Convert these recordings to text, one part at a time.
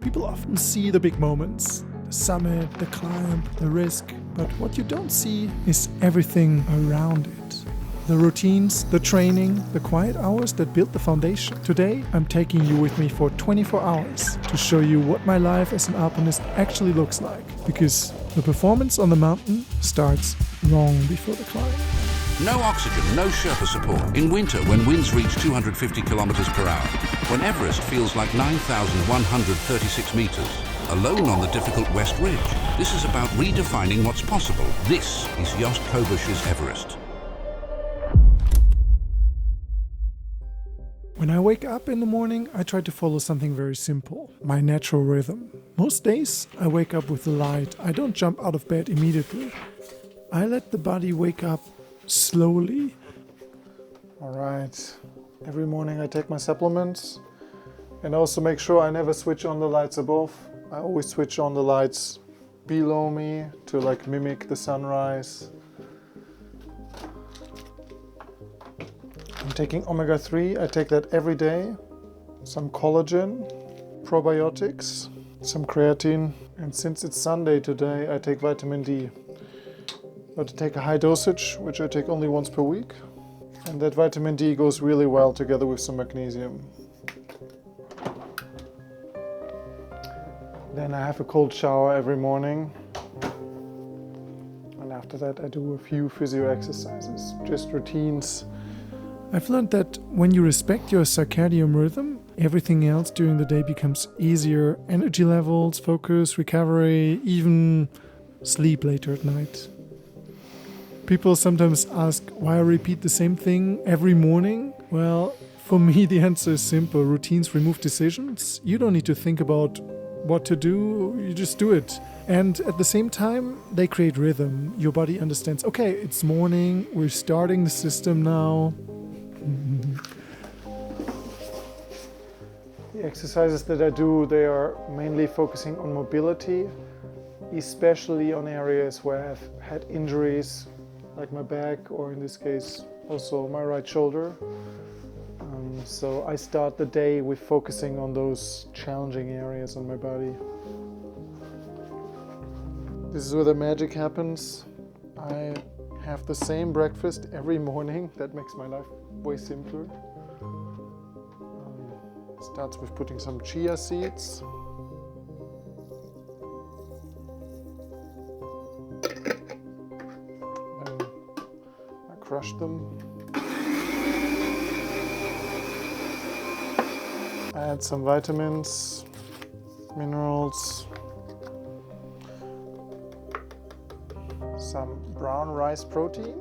People often see the big moments, the summit, the climb, the risk, but what you don't see is everything around it. The routines, the training, the quiet hours that build the foundation. Today, I'm taking you with me for 24 hours to show you what my life as an alpinist actually looks like. Because the performance on the mountain starts long before the climb. No oxygen, no Sherpa support. In winter, when winds reach 250 kilometers per hour. When Everest feels like 9,136 meters. Alone on the difficult West Ridge. This is about redefining what's possible. This is Jost Kobusch's Everest. When I wake up in the morning, I try to follow something very simple, my natural rhythm. Most days, I wake up with the light. I don't jump out of bed immediately. I let the body wake up slowly. All right. Every morning I take my supplements and also make sure I never switch on the lights above. I always switch on the lights below me to like mimic the sunrise. I'm taking omega-3, I take that every day. Some collagen, probiotics, some creatine. And since it's Sunday today, I take vitamin D. But to take a high dosage, which I take only once per week. And that vitamin D goes really well together with some magnesium. Then I have a cold shower every morning. And after that I do a few physio exercises, just routines. I've learned that when you respect your circadian rhythm, everything else during the day becomes easier. Energy levels, focus, recovery, even sleep later at night. People sometimes ask why I repeat the same thing every morning. Well, for me the answer is simple. Routines remove decisions. You don't need to think about what to do, you just do it. And at the same time, they create rhythm. Your body understands, okay, it's morning, we're starting the system now. The exercises that I do, they are mainly focusing on mobility, especially on areas where I've had injuries, like my back, or in this case, also my right shoulder. So I start the day with focusing on those challenging areas on my body. This is where the magic happens. I have the same breakfast every morning. That makes my life way simpler. Starts with putting some chia seeds. Then I crush them. Add some vitamins, minerals, some brown rice protein,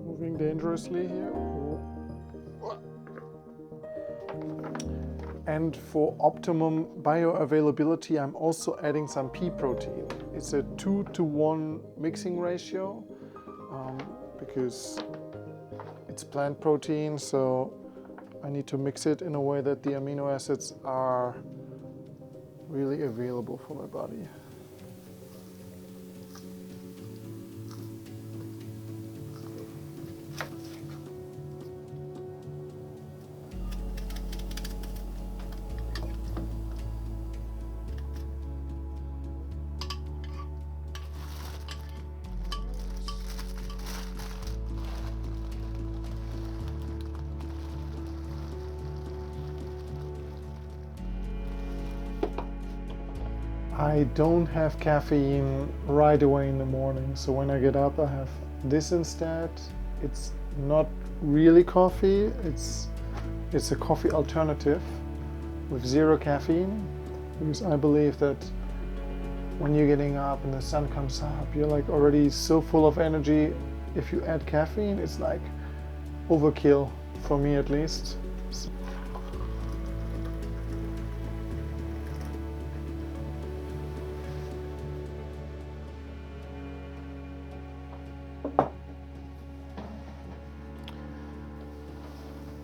moving dangerously here. And for optimum bioavailability, I'm also adding some pea protein. It's a 2-to-1 mixing ratio because it's plant protein, so I need to mix it in a way that the amino acids are really available for my body. I don't have caffeine right away in the morning, so when I get up I have this instead. It's not really coffee, it's a coffee alternative with 0 caffeine, because I believe that when you're getting up and the sun comes up, you're like already so full of energy. If you add caffeine, it's like overkill, for me at least.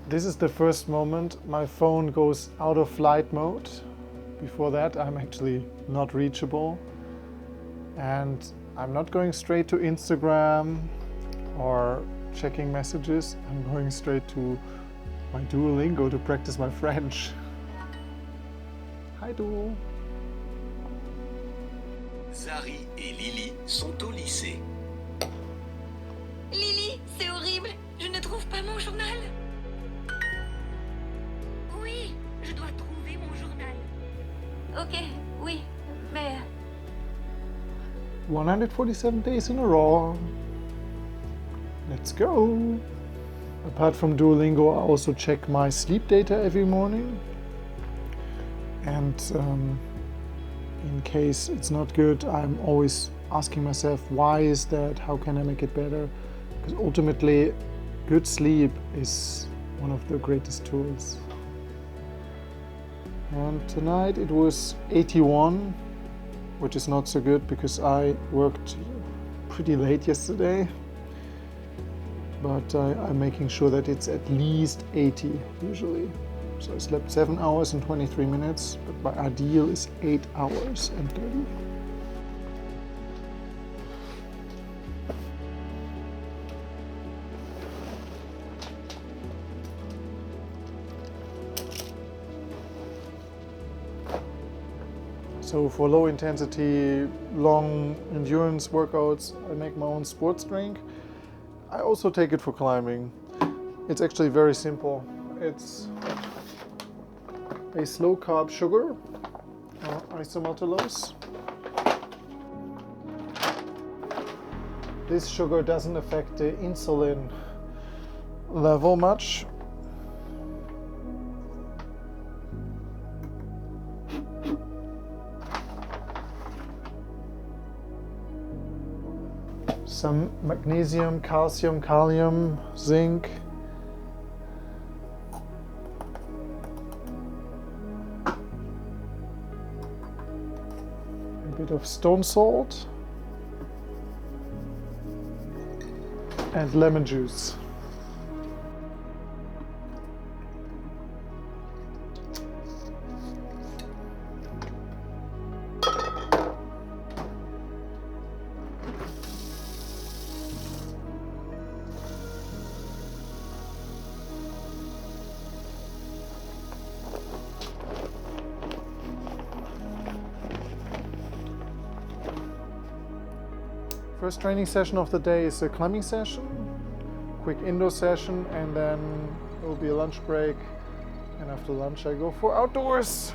This is the first moment my phone goes out of flight mode. Before that, I'm actually not reachable. And I'm not going straight to Instagram or checking messages. I'm going straight to my Duolingo to practice my French. Hi Duo. Zari et Lily sont au lycée. Lily, c'est horrible. Je ne trouve pas mon journal. Oui, je dois trouver mon journal. Ok, oui, mais... 147 days in a row. Let's go. Apart from Duolingo, I also check my sleep data every morning. And in case it's not good, I'm always asking myself, why is that? How can I make it better? Because ultimately, good sleep is one of the greatest tools. And tonight it was 81, which is not so good because I worked pretty late yesterday. But I'm making sure that it's at least 80 usually. So I slept 7 hours and 23 minutes, but my ideal is 8 hours and 30. So for low intensity, long endurance workouts, I make my own sports drink. I also take it for climbing. It's actually very simple. It's a slow carb sugar, isomaltulose. This sugar doesn't affect the insulin level much. Some magnesium, calcium, kalium, zinc. A bit of stone salt. And lemon juice. First training session of the day is a climbing session, quick indoor session, and then there will be a lunch break. And after lunch I go for outdoors.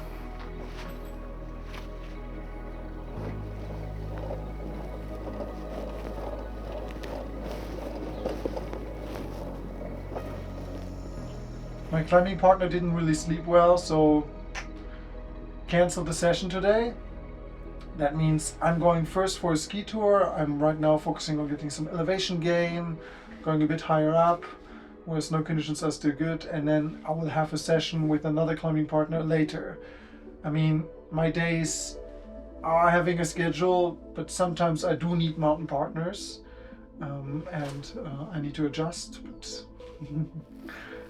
My climbing partner didn't really sleep well, so canceled the session today. That means I'm going first for a ski tour. I'm right now focusing on getting some elevation gain, going a bit higher up, where snow conditions are still good, and then I will have a session with another climbing partner later. I mean, my days are having a schedule, but sometimes I do need mountain partners, and I need to adjust. But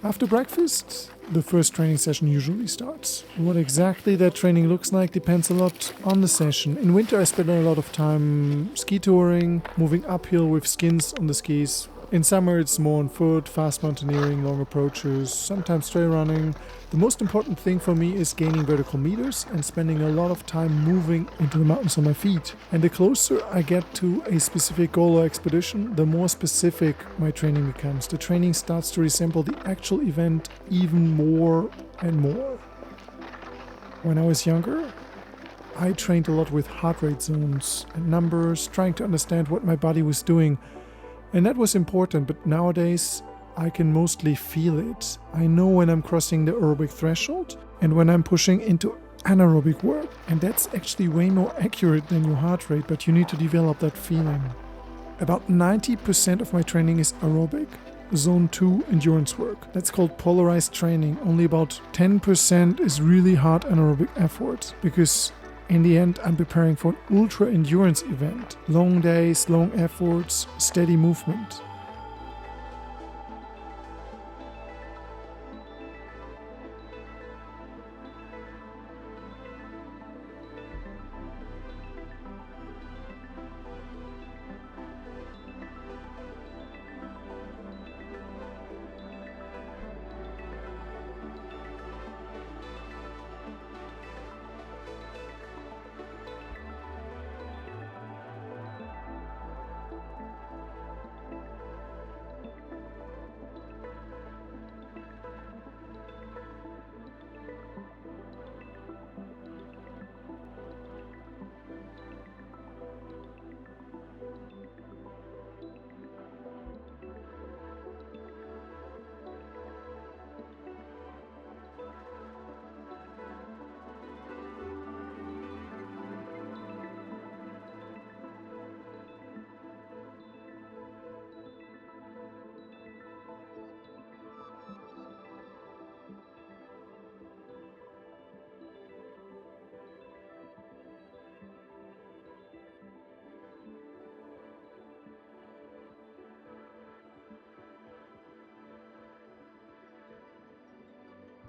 after breakfast, the first training session usually starts. What exactly that training looks like depends a lot on the session. In winter I spend a lot of time ski touring, moving uphill with skins on the skis. In summer it's more on foot, fast mountaineering, long approaches, sometimes trail running. The most important thing for me is gaining vertical meters and spending a lot of time moving into the mountains on my feet. And the closer I get to a specific goal or expedition, the more specific my training becomes. The training starts to resemble the actual event even more and more. When I was younger, I trained a lot with heart rate zones and numbers, trying to understand what my body was doing. And that was important, but nowadays I can mostly feel it. I know when I'm crossing the aerobic threshold and when I'm pushing into anaerobic work. And that's actually way more accurate than your heart rate, but you need to develop that feeling. About 90% of my training is aerobic, zone 2 endurance work. That's called polarized training. Only about 10% is really hard anaerobic effort, because in the end, I'm preparing for an ultra endurance event. Long days, long efforts, steady movement.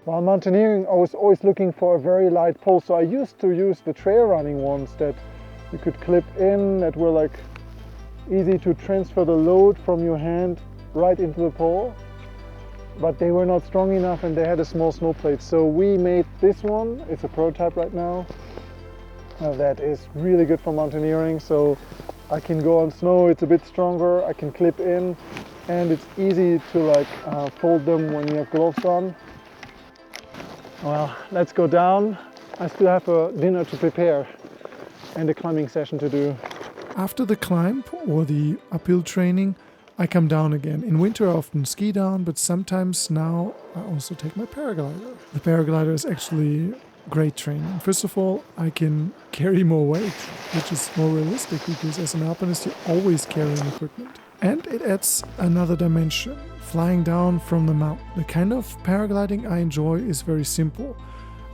While mountaineering, I was always looking for a very light pole, so I used to use the trail running ones that you could clip in, that were like easy to transfer the load from your hand right into the pole. But they were not strong enough and they had a small snow plate. So we made this one. It's a prototype right now. That is really good for mountaineering. So I can go on snow, it's a bit stronger, I can clip in, and it's easy to fold them when you have gloves on. Well, let's go down. I still have a dinner to prepare and a climbing session to do. After the climb or the uphill training, I come down again. In winter I often ski down, but sometimes now I also take my paraglider. The paraglider is actually great training. First of all, I can carry more weight, which is more realistic because as an alpinist you're always carrying equipment. And it adds another dimension, flying down from the mountain. The kind of paragliding I enjoy is very simple.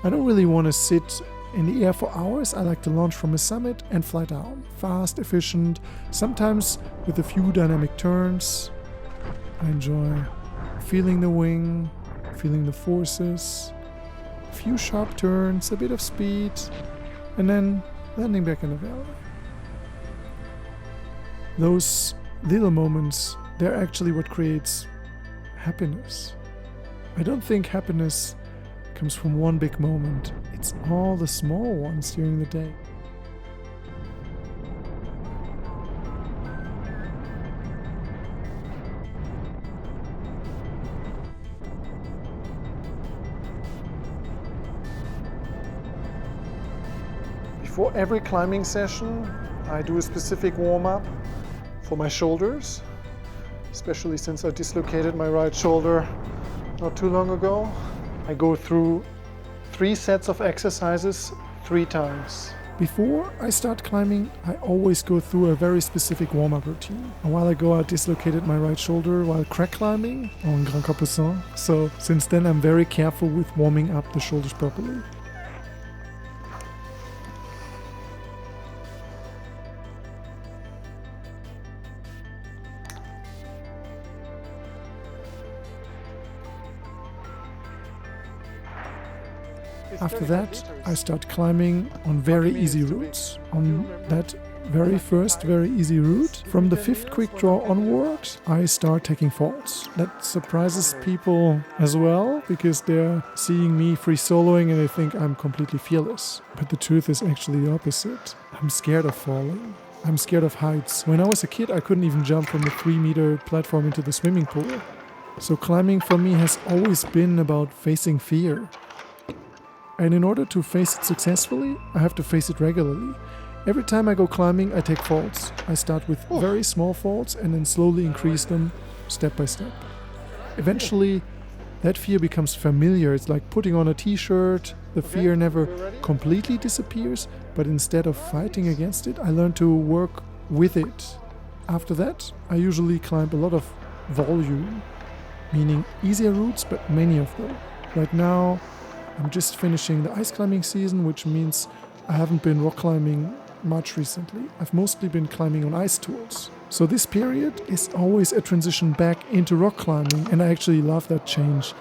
I don't really want to sit in the air for hours. I like to launch from a summit and fly down. Fast, efficient, sometimes with a few dynamic turns. I enjoy feeling the wing, feeling the forces, a few sharp turns, a bit of speed, and then landing back in the valley. Those little moments, they're actually what creates happiness. I don't think happiness comes from one big moment. It's all the small ones during the day. Before every climbing session, I do a specific warm-up for my shoulders, especially since I dislocated my right shoulder not too long ago. I go through 3 sets of exercises 3 times. Before I start climbing, I always go through a very specific warm-up routine. A while ago I dislocated my right shoulder while crack climbing on Grand Capucin, so since then I'm very careful with warming up the shoulders properly. After that, I start climbing on very easy routes. On that very first very easy route, from the 5th quick draw onward, I start taking faults. That surprises people as well, because they're seeing me free soloing and they think I'm completely fearless. But the truth is actually the opposite. I'm scared of falling. I'm scared of heights. When I was a kid, I couldn't even jump from the 3-meter platform into the swimming pool. So climbing for me has always been about facing fear. And in order to face it successfully, I have to face it regularly. Every time I go climbing, I take faults. I start with very small faults and then slowly increase them step by step. Eventually, that fear becomes familiar. It's like putting on a t-shirt. The fear never completely disappears, but instead of fighting against it, I learn to work with it. After that, I usually climb a lot of volume, meaning easier routes, but many of them. Right now, I'm just finishing the ice climbing season, which means I haven't been rock climbing much recently. I've mostly been climbing on ice tools. So this period is always a transition back into rock climbing, and I actually love that change.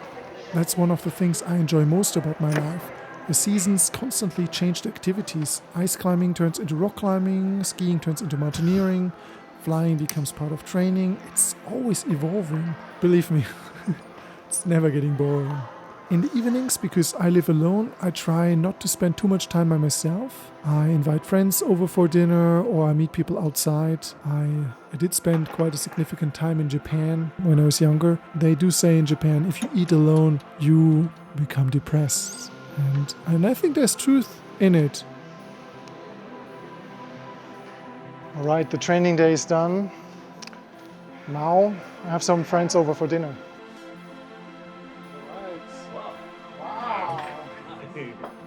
That's one of the things I enjoy most about my life. The seasons constantly change the activities. Ice climbing turns into rock climbing, skiing turns into mountaineering, flying becomes part of training. It's always evolving. Believe me, it's never getting boring. In the evenings, because I live alone, I try not to spend too much time by myself. I invite friends over for dinner or I meet people outside. I did spend quite a significant time in Japan when I was younger. They do say in Japan, if you eat alone, you become depressed. And I think there's truth in it. All right, the training day is done. Now I have some friends over for dinner.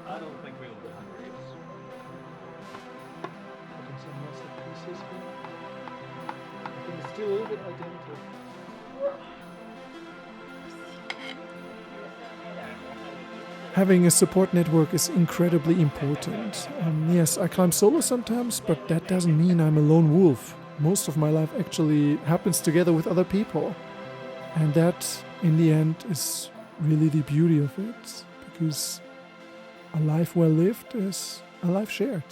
I don't think we'll be hungry. I think it's still a little bit identical. Having a support network is incredibly important. Yes, I climb solo sometimes, but that doesn't mean I'm a lone wolf. Most of my life actually happens together with other people. And that, in the end, is really the beauty of it, because a life well lived is a life shared.